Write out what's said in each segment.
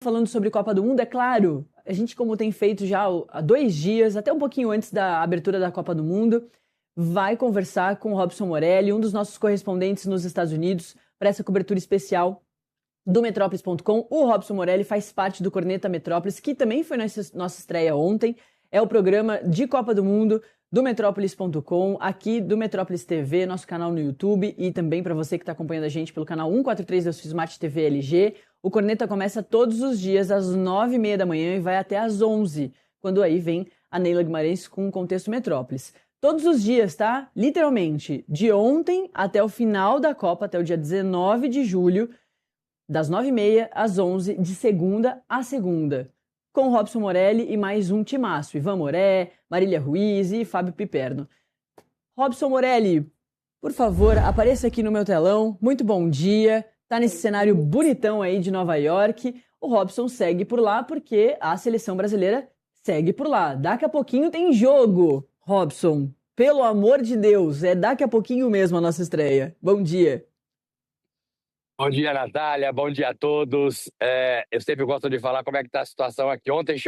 falando sobre Copa do Mundo, é claro. A gente, como tem feito já há 2 dias, até um pouquinho antes da abertura da Copa do Mundo, vai conversar com o Robson Morelli, um dos nossos correspondentes nos Estados Unidos, para essa cobertura especial do Metrópolis.com. O Robson Morelli faz parte do Corneta Metrópolis, que também foi nossa estreia ontem. É o programa de Copa do Mundo do Metrópolis.com, aqui do Metrópolis TV, nosso canal no YouTube, e também para você que está acompanhando a gente pelo canal 143 da sua Smart TV LG. O Corneta começa todos os dias às 9h30 da manhã e vai até às 11h, quando aí vem a Neila Guimarães com o Contexto Metrópolis. Todos os dias, tá? Literalmente, de ontem até o final da Copa, até o dia 19 de julho, das 9h30 às 11h, de segunda a segunda, com o Robson Morelli e mais um timaço, Ivan Moré, Marília Ruiz e Fábio Piperno. Robson Morelli, por favor, apareça aqui no meu telão. Muito bom dia. Tá nesse cenário bonitão aí de Nova York. O Robson segue por lá porque a seleção brasileira segue por lá. Daqui a pouquinho tem jogo. Robson, pelo amor de Deus, é daqui a pouquinho mesmo a nossa estreia. Bom dia. Bom dia, Natália. Bom dia a todos. Eu sempre gosto de falar como é que está a situação aqui. Ontem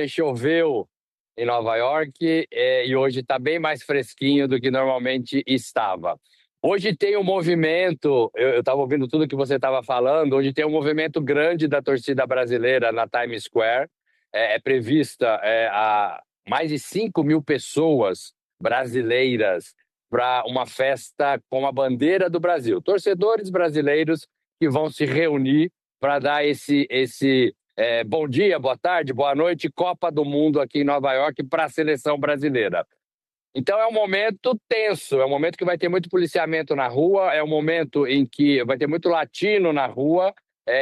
choveu em Nova York e hoje está bem mais fresquinho do que normalmente estava. Hoje tem um movimento, eu estava ouvindo tudo que você estava falando, hoje tem um movimento grande da torcida brasileira na Times Square. É prevista mais de 5.000 pessoas brasileiras para uma festa com a bandeira do Brasil. Torcedores brasileiros que vão se reunir para dar esse bom dia, boa tarde, boa noite, Copa do Mundo aqui em Nova York para a seleção brasileira. Então é um momento tenso, é um momento que vai ter muito policiamento na rua, é um momento em que vai ter muito latino na rua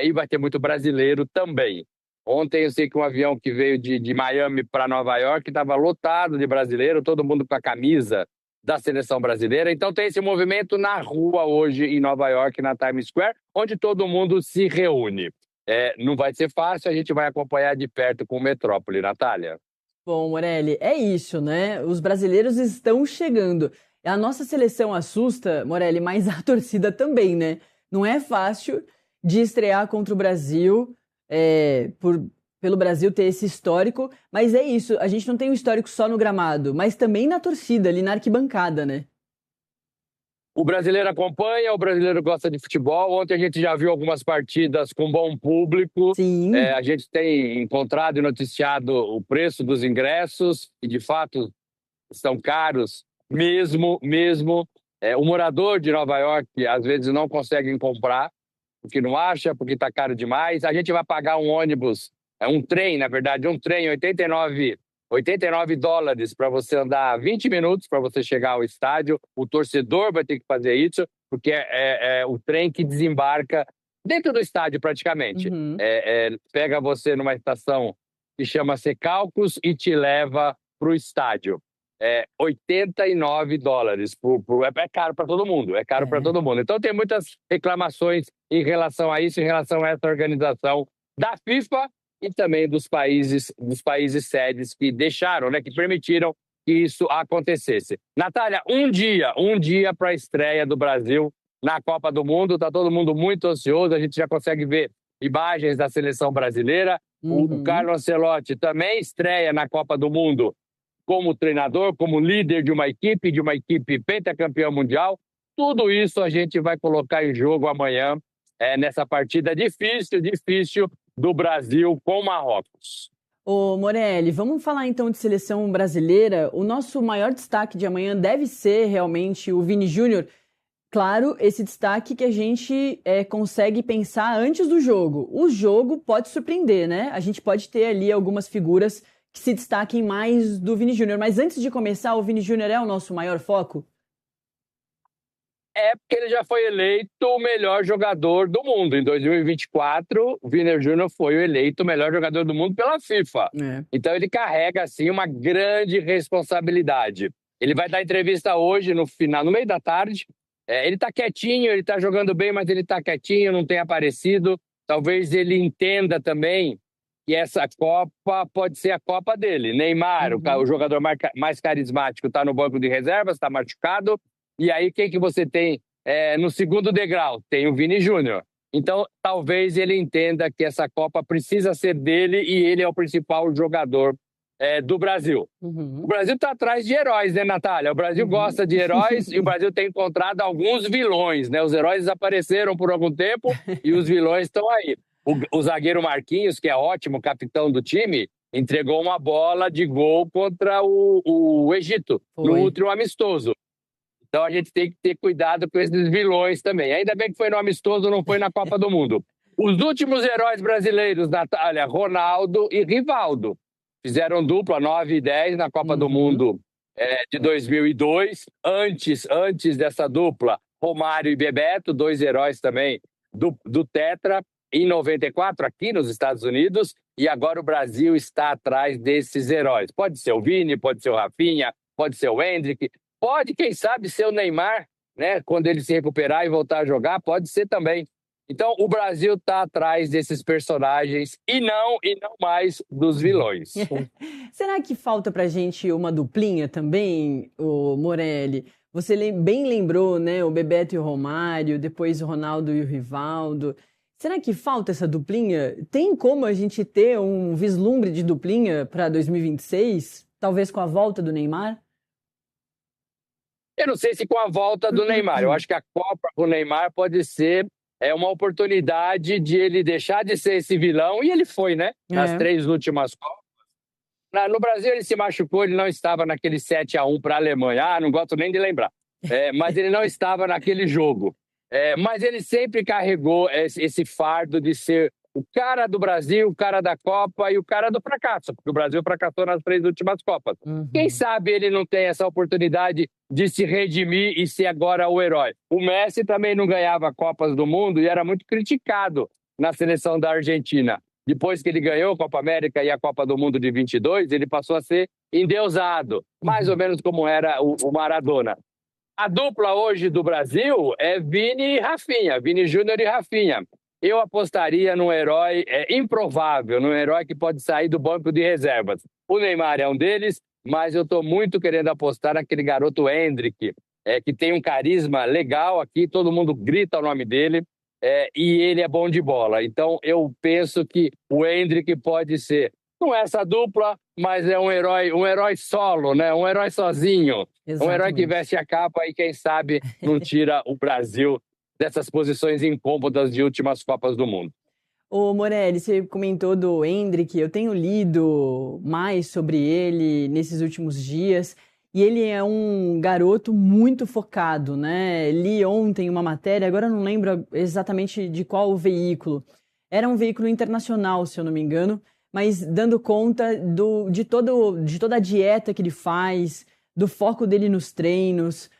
e vai ter muito brasileiro também. Ontem eu sei que um avião que veio de Miami para Nova York estava lotado de brasileiro, todo mundo com a camisa da seleção brasileira. Então tem esse movimento na rua hoje em Nova York, na Times Square, onde todo mundo se reúne. Não vai ser fácil, a gente vai acompanhar de perto com o Metrópole, Natália. Bom, Morelli, é isso, né? Os brasileiros estão chegando. A nossa seleção assusta, Morelli, mas a torcida também, né? Não é fácil de estrear contra o Brasil, pelo Brasil ter esse histórico, mas é isso, a gente não tem um histórico só no gramado, mas também na torcida, ali na arquibancada, né? O brasileiro acompanha, o brasileiro gosta de futebol. Ontem a gente já viu algumas partidas com bom público. Sim. A gente tem encontrado e noticiado o preço dos ingressos, e de fato estão caros mesmo. O morador de Nova York às vezes não consegue comprar, porque não acha, porque está caro demais. A gente vai pagar um ônibus, um trem, 89 dólares para você andar 20 minutos para você chegar ao estádio. O torcedor vai ter que fazer isso, porque é o trem que desembarca dentro do estádio praticamente. Uhum. Pega você numa estação que chama Secaucus e te leva para o estádio. 89 dólares. É caro para todo mundo, para todo mundo. Então tem muitas reclamações em relação a isso, em relação a essa organização da FIFA e também dos países sedes que deixaram, né, que permitiram que isso acontecesse. Natália, um dia para a estreia do Brasil na Copa do Mundo. Está todo mundo muito ansioso, a gente já consegue ver imagens da seleção brasileira. Uhum. O Carlo Ancelotti também estreia na Copa do Mundo como treinador, como líder de uma equipe pentacampeã mundial. Tudo isso a gente vai colocar em jogo amanhã, nessa partida difícil do Brasil com Marrocos. Ô Morelli, vamos falar então de seleção brasileira. O nosso maior destaque de amanhã deve ser realmente o Vini Júnior. Claro, esse destaque que a gente consegue pensar antes do jogo. O jogo pode surpreender, né? A gente pode ter ali algumas figuras que se destaquem mais do Vini Júnior. Mas antes de começar, o Vini Júnior é o nosso maior foco? Porque ele já foi eleito o melhor jogador do mundo. Em 2024, o Vini Júnior foi eleito o melhor jogador do mundo pela FIFA. Então ele carrega, assim, uma grande responsabilidade. Ele vai dar entrevista hoje, no meio da tarde. Ele tá quietinho, ele tá jogando bem, mas ele tá quietinho, não tem aparecido. Talvez ele entenda também que essa Copa pode ser a Copa dele. Neymar, o jogador mais carismático, está no banco de reservas, está machucado. E aí, quem que você tem no segundo degrau? Tem o Vini Júnior. Então, talvez ele entenda que essa Copa precisa ser dele e ele é o principal jogador do Brasil. O Brasil está atrás de heróis, né, Natália? O Brasil gosta de heróis e o Brasil tem encontrado alguns vilões, né? Os heróis desapareceram por algum tempo e os vilões estão aí. O zagueiro Marquinhos, que é ótimo, capitão do time, entregou uma bola de gol contra o Egito, no último amistoso. Então a gente tem que ter cuidado com esses vilões também. Ainda bem que foi no amistoso, não foi na Copa do Mundo. Os últimos heróis brasileiros, Natália, Ronaldo e Rivaldo. Fizeram dupla 9 e 10 na Copa do Mundo de 2002. Antes dessa dupla, Romário e Bebeto, 2 heróis também do Tetra, em 94, aqui nos Estados Unidos. E agora o Brasil está atrás desses heróis. Pode ser o Vini, pode ser o Rafinha, pode ser o Endrick, pode, quem sabe, ser o Neymar, né? Quando ele se recuperar e voltar a jogar, pode ser também. Então, o Brasil está atrás desses personagens e não mais dos vilões. Será que falta pra gente uma duplinha também, o Morelli? Você bem lembrou, né? O Bebeto e o Romário, depois o Ronaldo e o Rivaldo. Será que falta essa duplinha? Tem como a gente ter um vislumbre de duplinha para 2026? Talvez com a volta do Neymar? Eu não sei se com a volta do Neymar. Eu acho que a Copa com o Neymar pode ser uma oportunidade de ele deixar de ser esse vilão. E ele foi, né? Nas 3 últimas Copas. No Brasil ele se machucou, ele não estava naquele 7-1 para a Alemanha. Não gosto nem de lembrar. Mas ele não estava naquele jogo. Mas ele sempre carregou esse fardo de ser o cara do Brasil, o cara da Copa e o cara do fracasso, porque o Brasil fracassou nas 3 últimas Copas. Quem sabe ele não tem essa oportunidade de se redimir e ser agora o herói. O Messi também não ganhava Copas do Mundo e era muito criticado na seleção da Argentina. Depois que ele ganhou a Copa América e a Copa do Mundo de 22, ele passou a ser endeusado, mais ou menos como era o Maradona. A dupla hoje do Brasil é Vini e Rafinha, Vini Júnior e Rafinha. Eu apostaria num herói improvável, num herói que pode sair do banco de reservas. O Neymar é um deles, mas eu estou muito querendo apostar naquele garoto Endrick, que tem um carisma legal aqui, todo mundo grita o nome dele, e ele é bom de bola. Então eu penso que o Endrick pode ser, não é essa dupla, mas é um herói solo, né? Um herói sozinho. Exatamente. Um herói que veste a capa e, quem sabe, não tira o Brasil dessas posições incômodas de últimas Copas do Mundo. Ô Morelli, você comentou do Endrick, eu tenho lido mais sobre ele nesses últimos dias, e ele é um garoto muito focado, né? Li ontem uma matéria, agora não lembro exatamente de qual veículo. Era um veículo internacional, se eu não me engano, mas dando conta de toda a dieta que ele faz, do foco dele nos treinos,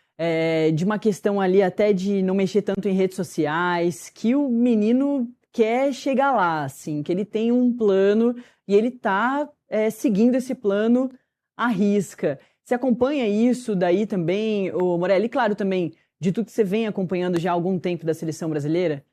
de uma questão ali até de não mexer tanto em redes sociais, que o menino quer chegar lá, assim, que ele tem um plano e ele está seguindo esse plano à risca. Você acompanha isso daí também, o Morelli? Claro, também, de tudo que você vem acompanhando já há algum tempo da seleção brasileira?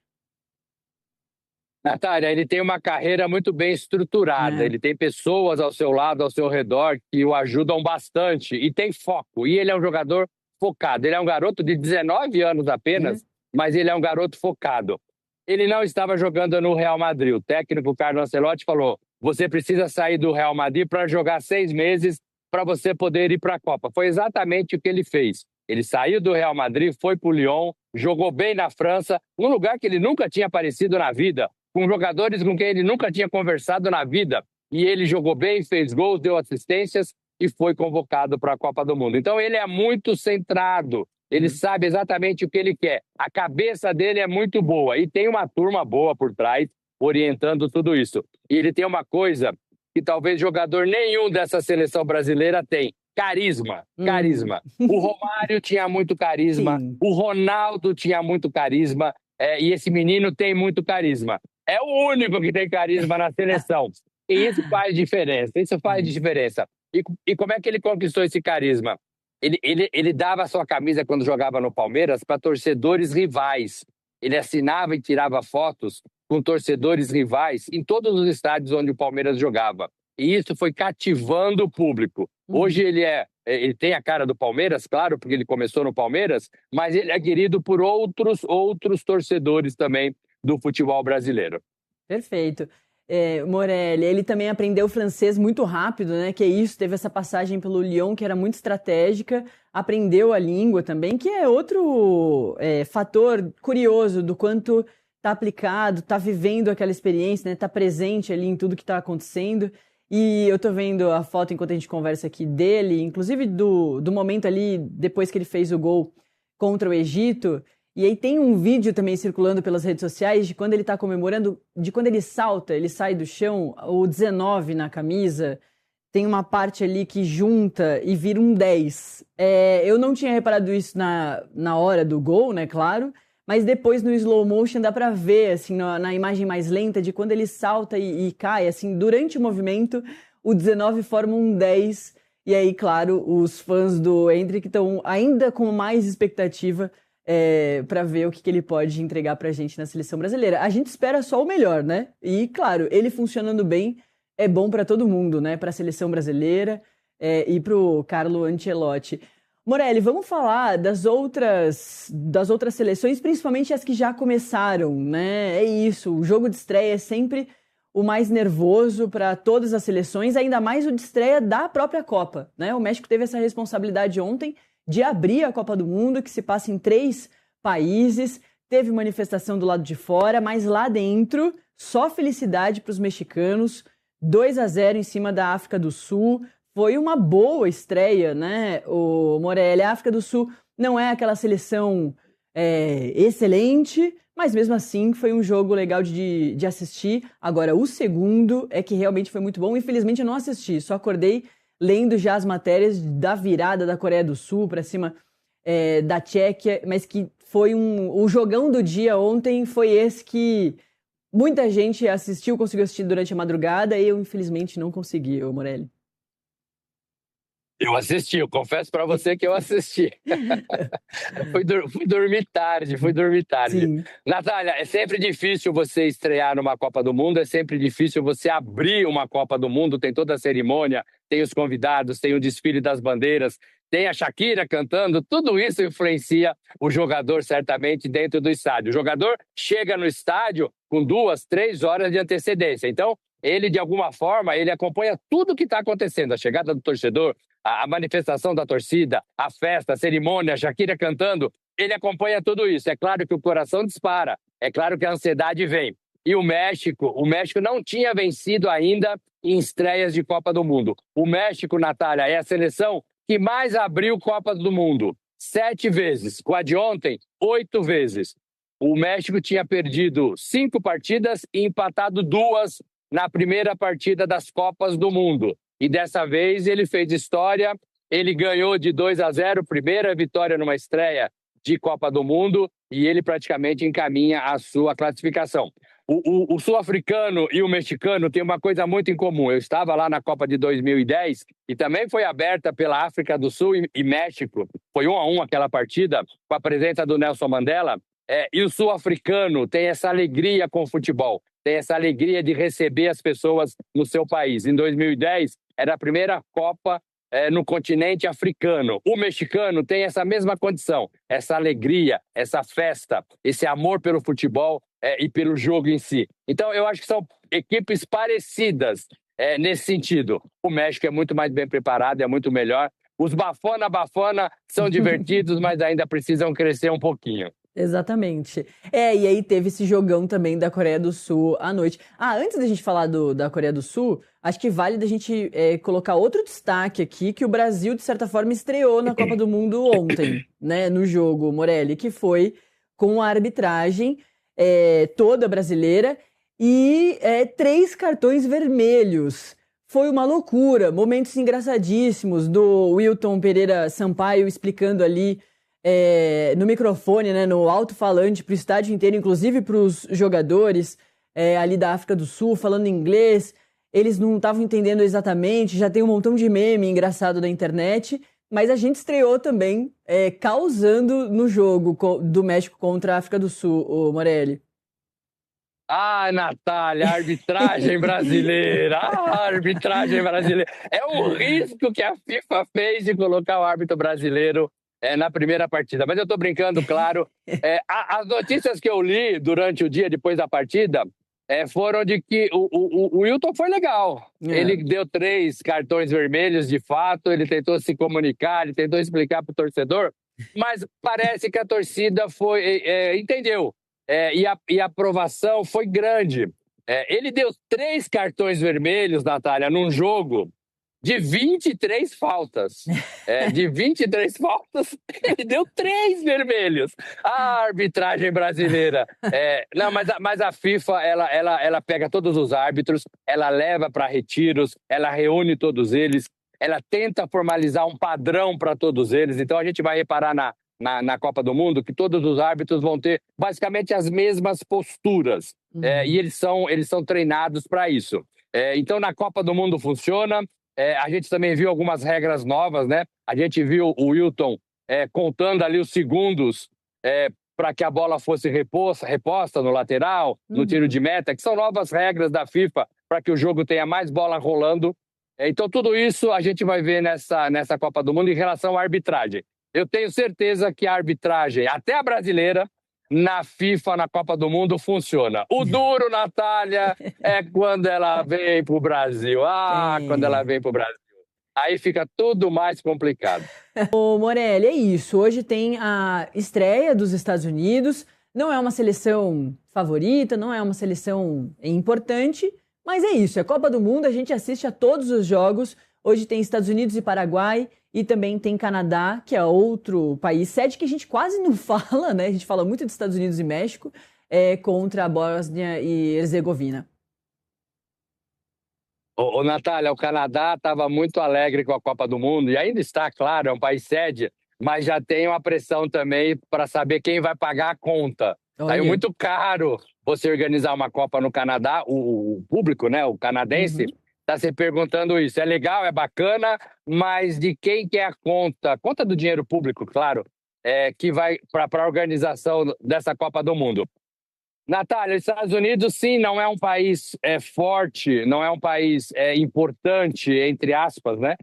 Natália, ele tem uma carreira muito bem estruturada, ele tem pessoas ao seu lado, ao seu redor, que o ajudam bastante e tem foco. E ele é um jogador focado. Ele é um garoto de 19 anos apenas, mas ele é um garoto focado. Ele não estava jogando no Real Madrid. O técnico Carlo Ancelotti falou: você precisa sair do Real Madrid para jogar 6 meses para você poder ir para a Copa. Foi exatamente o que ele fez. Ele saiu do Real Madrid, foi para o Lyon, jogou bem na França, um lugar que ele nunca tinha aparecido na vida, com jogadores com quem ele nunca tinha conversado na vida. E ele jogou bem, fez gols, deu assistências e foi convocado para a Copa do Mundo. Então ele é muito centrado, ele sabe exatamente o que ele quer. A cabeça dele é muito boa e tem uma turma boa por trás orientando tudo isso. E ele tem uma coisa que talvez jogador nenhum dessa seleção brasileira tem: carisma. Carisma. O Romário tinha muito carisma, o Ronaldo tinha muito carisma, e esse menino tem muito carisma. É o único que tem carisma na seleção. E isso faz diferença, E como é que ele conquistou esse carisma? Ele dava a sua camisa quando jogava no Palmeiras para torcedores rivais. Ele assinava e tirava fotos com torcedores rivais em todos os estádios onde o Palmeiras jogava. E isso foi cativando o público. Hoje ele tem a cara do Palmeiras, claro, porque ele começou no Palmeiras, mas ele é querido por outros torcedores também do futebol brasileiro. Perfeito. Morelli, ele também aprendeu francês muito rápido, né? Que é isso, teve essa passagem pelo Lyon que era muito estratégica, aprendeu a língua também, que é outro fator curioso do quanto está aplicado, está vivendo aquela experiência, né? Está presente ali em tudo que está acontecendo. E eu tô vendo a foto enquanto a gente conversa aqui dele, inclusive do momento ali, depois que ele fez o gol contra o Egito. E aí tem um vídeo também circulando pelas redes sociais de quando ele tá comemorando, de quando ele salta, ele sai do chão, o 19 na camisa, tem uma parte ali que junta e vira um 10. Eu não tinha reparado isso na hora do gol, né, claro, mas depois no slow motion dá pra ver, assim, na imagem mais lenta, de quando ele salta e cai, assim, durante o movimento, o 19 forma um 10. E aí, claro, os fãs do Endrick estão ainda com mais expectativa para ver o que ele pode entregar pra gente na seleção brasileira. A gente espera só o melhor, né? E, claro, ele funcionando bem é bom para todo mundo, né? Para a seleção brasileira e pro Carlo Ancelotti. Morelli, vamos falar das outras seleções, principalmente as que já começaram, né? É isso, o jogo de estreia é sempre o mais nervoso para todas as seleções, ainda mais o de estreia da própria Copa, né? O México teve essa responsabilidade ontem de abrir a Copa do Mundo, que se passa em 3 países, teve manifestação do lado de fora, mas lá dentro, só felicidade para os mexicanos, 2-0 em cima da África do Sul, foi uma boa estreia, né, o Morelli? A África do Sul não é aquela seleção excelente, mas mesmo assim foi um jogo legal de assistir. Agora, o segundo é que realmente foi muito bom, infelizmente eu não assisti, só acordei lendo já as matérias da virada da Coreia do Sul para cima da Tchequia, mas que foi o jogão do dia ontem foi esse que muita gente conseguiu assistir durante a madrugada, e eu infelizmente não consegui, Morelli. Eu assisti, eu confesso para você que eu assisti. Fui dormir tarde. Sim. Natália, é sempre difícil você estrear numa Copa do Mundo, é sempre difícil você abrir uma Copa do Mundo, tem toda a cerimônia, tem os convidados, tem o desfile das bandeiras, tem a Shakira cantando, tudo isso influencia o jogador certamente dentro do estádio. O jogador chega no estádio com 2, 3 horas de antecedência, então ele de alguma forma, ele acompanha tudo o que está acontecendo, a chegada do torcedor, a manifestação da torcida, a festa, a cerimônia, a Shakira cantando, ele acompanha tudo isso. É claro que o coração dispara, é claro que a ansiedade vem. E o México não tinha vencido ainda em estreias de Copa do Mundo. O México, Natália, é a seleção que mais abriu Copa do Mundo. 7 vezes. Com a de ontem, 8 vezes. O México tinha perdido 5 partidas e empatado 2 na primeira partida das Copas do Mundo. E dessa vez ele fez história, ele ganhou de 2-0, primeira vitória numa estreia de Copa do Mundo, e ele praticamente encaminha a sua classificação. O sul-africano e o mexicano têm uma coisa muito em comum. Eu estava lá na Copa de 2010 e também foi aberta pela África do Sul e México. Foi 1-1 aquela partida, com a presença do Nelson Mandela. E o sul-africano tem essa alegria com o futebol, tem essa alegria de receber as pessoas no seu país. Em 2010, era a primeira Copa no continente africano. O mexicano tem essa mesma condição, essa alegria, essa festa, esse amor pelo futebol e pelo jogo em si. Então, eu acho que são equipes parecidas nesse sentido. O México é muito mais bem preparado, é muito melhor. Os Bafana são divertidos, mas ainda precisam crescer um pouquinho. Exatamente. E aí teve esse jogão também da Coreia do Sul à noite. Antes da gente falar da Coreia do Sul, acho que vale da gente colocar outro destaque aqui, que o Brasil, de certa forma, estreou na Copa do Mundo ontem, né, no jogo, Morelli, que foi com a arbitragem toda brasileira e 3 cartões vermelhos. Foi uma loucura, momentos engraçadíssimos do Wilton Pereira Sampaio explicando ali no microfone, né, no alto-falante para o estádio inteiro, inclusive para os jogadores ali da África do Sul, falando inglês. Eles não estavam entendendo exatamente, já tem um montão de meme engraçado na internet, mas a gente estreou também causando no jogo do México contra a África do Sul, o Morelli. Natália, arbitragem brasileira! Arbitragem brasileira! É um risco que a FIFA fez de colocar o árbitro brasileiro na primeira partida. Mas eu estou brincando, claro. As notícias que eu li durante o dia, depois da partida, foram de que o Wilton foi legal. Ele deu 3 cartões vermelhos, de fato, ele tentou se comunicar, ele tentou explicar para o torcedor, mas parece que a torcida entendeu. E a aprovação foi grande. Ele deu 3 cartões vermelhos, Natália, num jogo de 23 faltas. De 23 faltas, ele deu 3 vermelhos. A arbitragem brasileira. Não, mas a FIFA, ela pega todos os árbitros, ela leva para retiros, ela reúne todos eles, ela tenta formalizar um padrão para todos eles. Então a gente vai reparar na Copa do Mundo que todos os árbitros vão ter basicamente as mesmas posturas. E eles são treinados para isso. Então na Copa do Mundo funciona. A gente também viu algumas regras novas, né? A gente viu o Wilton contando ali os segundos para que a bola fosse reposta no lateral, no tiro de meta, que são novas regras da FIFA para que o jogo tenha mais bola rolando. Então, tudo isso a gente vai ver nessa Copa do Mundo em relação à arbitragem. Eu tenho certeza que a arbitragem, até a brasileira, na FIFA, na Copa do Mundo, funciona. O duro, Natália, é quando ela vem pro Brasil. Quando ela vem pro Brasil. Aí fica tudo mais complicado. Ô, Morelli, é isso. Hoje tem a estreia dos Estados Unidos. Não é uma seleção favorita, não é uma seleção importante, mas é isso. É Copa do Mundo, a gente assiste a todos os jogos. Hoje tem Estados Unidos e Paraguai. E também tem Canadá, que é outro país sede que a gente quase não fala, né? A gente fala muito dos Estados Unidos e México, contra a Bósnia e Herzegovina. Ô, Natália, o Canadá estava muito alegre com a Copa do Mundo, e ainda está, claro, é um país sede, mas já tem uma pressão também para saber quem vai pagar a conta. Saiu muito caro você organizar uma Copa no Canadá, o público, né, o canadense, está se perguntando isso. É legal, é bacana, mas de quem que é a conta? Conta do dinheiro público, claro, que vai para a organização dessa Copa do Mundo. Natália, os Estados Unidos, sim, não é um país forte, não é um país importante, entre aspas, né?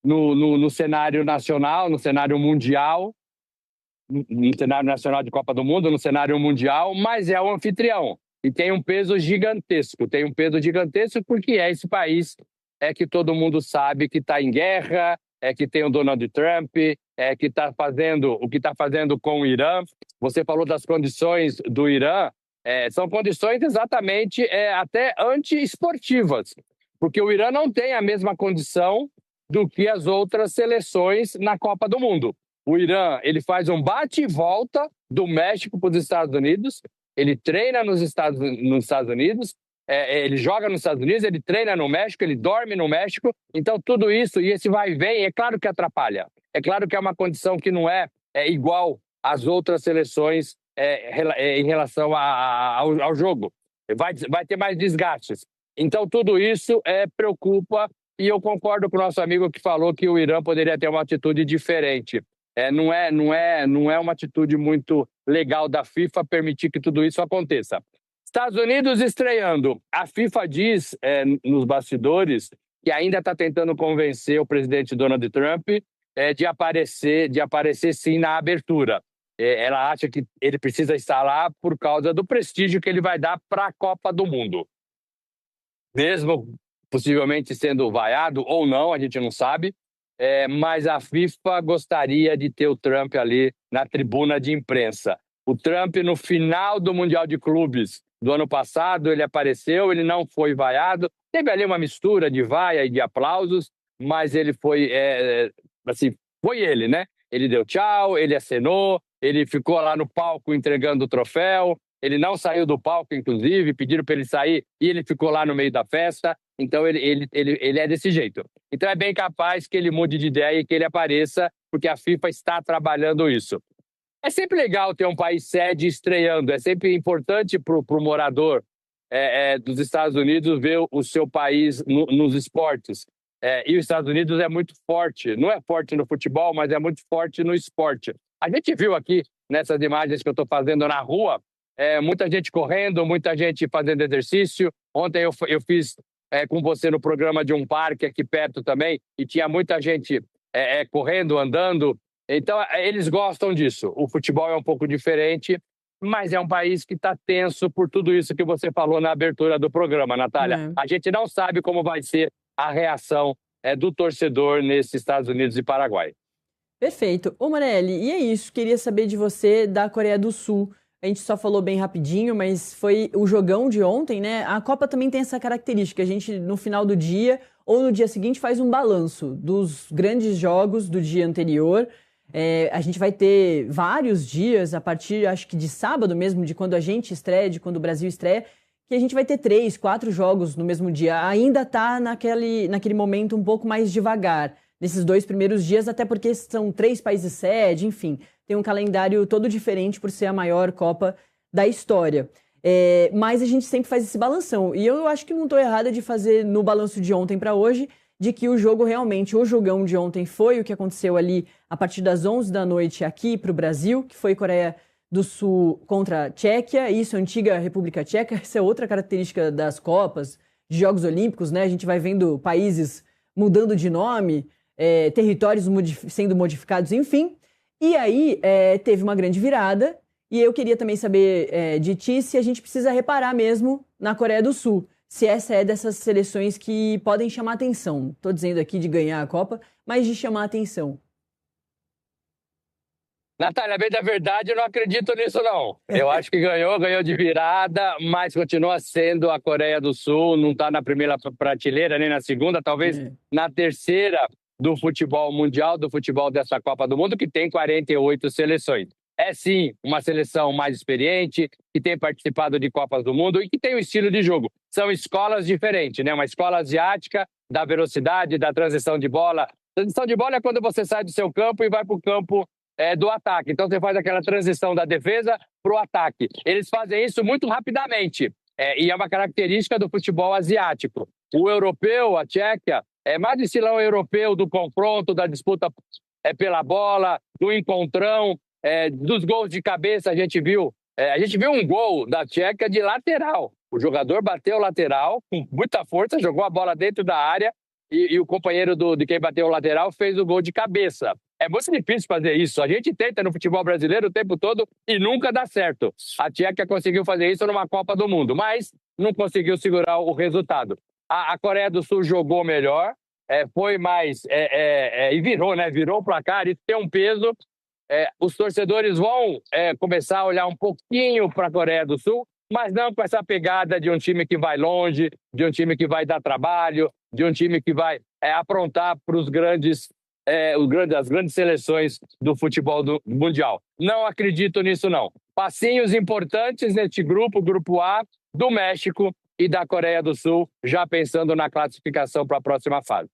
No cenário nacional, no cenário mundial, no cenário nacional de Copa do Mundo, no cenário mundial, mas é o anfitrião. E tem um peso gigantesco, porque é esse país que todo mundo sabe que está em guerra, que tem o Donald Trump, que está fazendo o que está fazendo com o Irã. Você falou das condições do Irã, são condições exatamente até anti-esportivas, porque o Irã não tem a mesma condição do que as outras seleções na Copa do Mundo. O Irã, ele faz um bate e volta do México para os Estados Unidos. Ele treina nos Estados Unidos, ele joga nos Estados Unidos, ele treina no México, ele dorme no México. Então, tudo isso, e esse vai e vem, é claro que atrapalha. É claro que é uma condição que não é igual às outras seleções em relação ao jogo. Vai ter mais desgastes. Então, tudo isso preocupa, e eu concordo com o nosso amigo que falou que o Irã poderia ter uma atitude diferente. Não é uma atitude muito legal da FIFA permitir que tudo isso aconteça. Estados Unidos estreando. A FIFA diz nos bastidores que ainda está tentando convencer o presidente Donald Trump de aparecer sim na abertura. Ela acha que ele precisa estar lá por causa do prestígio que ele vai dar para a Copa do Mundo. Mesmo possivelmente sendo vaiado ou não, a gente não sabe. Mas a FIFA gostaria de ter o Trump ali na tribuna de imprensa. O Trump, no final do Mundial de Clubes do ano passado, ele apareceu, ele não foi vaiado. Teve ali uma mistura de vaia e de aplausos, mas ele foi, foi ele, né? Ele deu tchau, ele acenou, ele ficou lá no palco entregando o troféu. Ele não saiu do palco, inclusive, pediram para ele sair e ele ficou lá no meio da festa. Então, ele é desse jeito. Então, é bem capaz que ele mude de ideia e que ele apareça, porque a FIFA está trabalhando isso. É sempre legal ter um país sede estreando, é sempre importante para o morador dos Estados Unidos ver o seu país nos esportes. E os Estados Unidos é muito forte, não é forte no futebol, mas é muito forte no esporte. A gente viu aqui, nessas imagens que eu estou fazendo na rua, muita gente correndo, muita gente fazendo exercício. Ontem eu fiz com você no programa de um parque aqui perto também, e tinha muita gente correndo, andando, Então, eles gostam disso. O futebol é um pouco diferente, mas é um país que está tenso por tudo isso que você falou na abertura do programa, Natália. A gente não sabe como vai ser a reação do torcedor nesses Estados Unidos e Paraguai. Perfeito. Ô, Morelli, e é isso. Queria saber de você da Coreia do Sul. A gente só falou bem rapidinho, mas foi o jogão de ontem, né? A Copa também tem essa característica. A gente, no final do dia ou no dia seguinte, faz um balanço dos grandes jogos do dia anterior. A gente vai ter vários dias, a partir, acho que de sábado mesmo, de quando a gente estreia, de quando o Brasil estreia, que a gente vai ter 3, 4 jogos no mesmo dia. Ainda tá naquele momento um pouco mais devagar, nesses 2 primeiros dias, até porque são 3 países sede, enfim, tem um calendário todo diferente por ser a maior Copa da história. Mas a gente sempre faz esse balanção. E eu acho que não estou errada de fazer no balanço de ontem para hoje, de que o jogo realmente, o jogão de ontem foi o que aconteceu ali a partir das 11 da noite aqui para o Brasil, que foi Coreia do Sul contra a Tchequia, isso, a antiga República Tcheca. Essa é outra característica das Copas, de Jogos Olímpicos, né? A gente vai vendo países mudando de nome, territórios sendo modificados, enfim. E aí teve uma grande virada, e eu queria também saber de ti se a gente precisa reparar mesmo na Coreia do Sul, se essa é dessas seleções que podem chamar atenção. Estou dizendo aqui de ganhar a Copa, mas de chamar atenção. Natália, bem da verdade, eu não acredito nisso, não. Eu acho que ganhou de virada, mas continua sendo a Coreia do Sul, não está na primeira prateleira, nem na segunda, talvez na terceira do futebol mundial, do futebol dessa Copa do Mundo, que tem 48 seleções. É sim uma seleção mais experiente, que tem participado de Copas do Mundo e que tem um estilo de jogo. São escolas diferentes, né? Uma escola asiática da velocidade, da transição de bola. Transição de bola é quando você sai do seu campo e vai para o campo do ataque. Então você faz aquela transição da defesa para o ataque. Eles fazem isso muito rapidamente. E é uma característica do futebol asiático. O europeu, a Tchequia, é mais do estilão europeu, do confronto, da disputa pela bola, do encontrão, dos gols de cabeça. A gente viu um gol da Tchequia de lateral. O jogador bateu o lateral com muita força, jogou a bola dentro da área e o companheiro de quem bateu o lateral fez o gol de cabeça. É muito difícil fazer isso. A gente tenta no futebol brasileiro o tempo todo e nunca dá certo. A Tchequia conseguiu fazer isso numa Copa do Mundo, mas não conseguiu segurar o resultado. A Coreia do Sul jogou melhor, foi mais... e virou, né? Virou o placar, isso tem um peso. Os torcedores vão começar a olhar um pouquinho para a Coreia do Sul, mas não com essa pegada de um time que vai longe, de um time que vai dar trabalho, de um time que vai aprontar para as grandes seleções do futebol mundial. Não acredito nisso, não. Passinhos importantes neste grupo A, do México e da Coreia do Sul, já pensando na classificação para a próxima fase.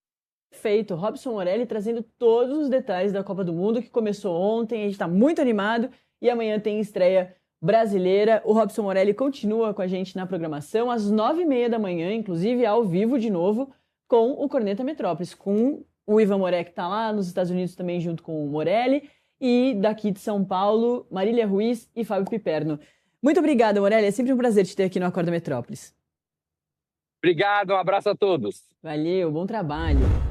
Perfeito. Robson Morelli trazendo todos os detalhes da Copa do Mundo, que começou ontem. A gente está muito animado e amanhã tem estreia brasileira. O Robson Morelli continua com a gente na programação às 9h30 da manhã, inclusive ao vivo de novo, com o Corneta Metrópolis, com o Ivan Moré, que está lá nos Estados Unidos também junto com o Morelli, e daqui de São Paulo, Marília Ruiz e Fábio Piperno. Muito obrigada, Morelli. É sempre um prazer te ter aqui no Acorda Metrópolis. Obrigado, um abraço a todos. Valeu, bom trabalho.